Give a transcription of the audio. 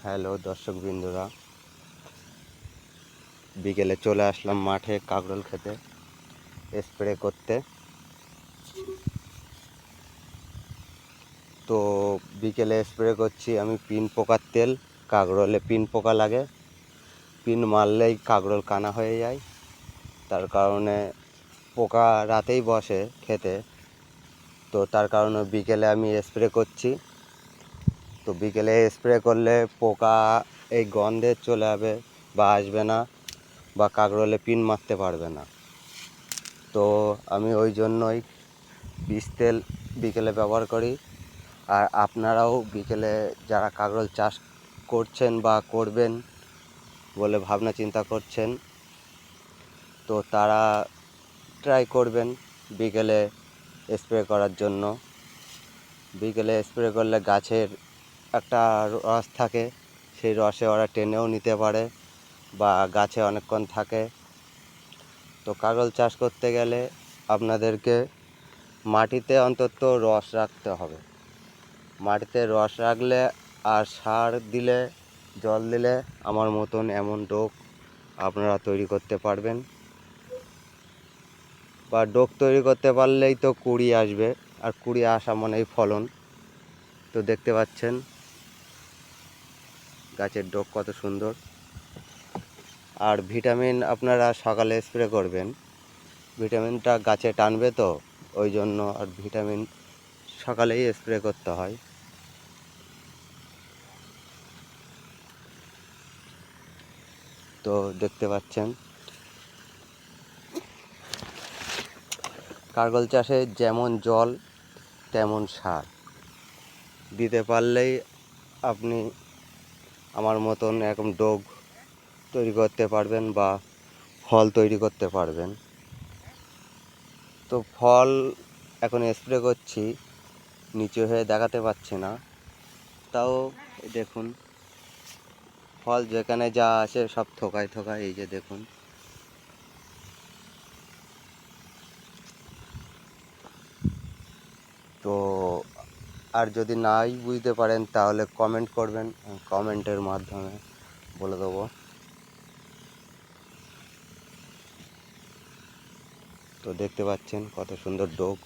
Hello দর্শক বিন্দুরা, বিকেলে চলে আসলাম মাঠে কাঁকরোল খেতে স্প্রে করতে। তো বিকেলে স্প্রে করছি আমি পিন পোকার তেল। কাঁকরোলে পিন পোকা লাগে, পিন মারলেই কাঁকরোল কানা হয়ে যায়। তার কারণে পোকা রাতেই বসে খেতে, তো তার কারণে বিকেলে আমি স্প্রে করছি। তো বিকেলে স্প্রে করলে পোকা এই গন্ধে চলে যাবে বা আসবে না, বা কাঁকরোলে পিন মারতে পারবে না। তো আমি ওই জন্যই বিষ তেল বিকেলে ব্যবহার করি। আর আপনারাও বিকেলে যারা কাঁকরোল চাষ করছেন বা করবেন বলে ভাবনা চিন্তা করছেন, তো তারা ট্রাই করবেন বিকেলে স্প্রে করার জন্য। বিকেলে স্প্রে করলে গাছের একটা রস থাকে, সেই রসে ওরা টেনেও নিতে পারে বা গাছে অনেকক্ষণ থাকে। তো কাঁকরোল চাষ করতে গেলে আপনাদেরকে মাটিতে অন্তত রস রাখতে হবে। মাটিতে রস রাখলে আর সার দিলে, জল দিলে আমার মতন এমন ডোক আপনারা তৈরি করতে পারবেন। বা ডোক তৈরি করতে পারলেই তো কুঁড়ি আসবে, আর কুঁড়ি আসা মানেই ফলন। তো দেখতে পাচ্ছেন গাছের ডোক কত সুন্দর। আর ভিটামিন আপনারা সকালে স্প্রে করবেন, ভিটামিনটা গাছে টানবে, তো ওই জন্য আর ভিটামিন সকালেই স্প্রে করতে হয়। তো দেখতে পাচ্ছেন কাঁকরোল চাষে যেমন জল তেমন সার দিতে পারলেই আপনি আমার মতন এরকম ডোগ তৈরি করতে পারবেন বা ফল তৈরি করতে পারবেন। তো ফল এখন স্প্রে করছি, নিচু হয়ে দেখাতে পাচ্ছি না, তাও দেখুন ফল যেখানে যা আছে সব থোকায় থোকায়, এই যে দেখুন। তো আর যদি নাই বুঝতে পারেন তাহলে কমেন্ট করবেন, কমেন্টের মাধ্যমে বলে দেবো। তো দেখতে পাচ্ছেন কত সুন্দর ডোক।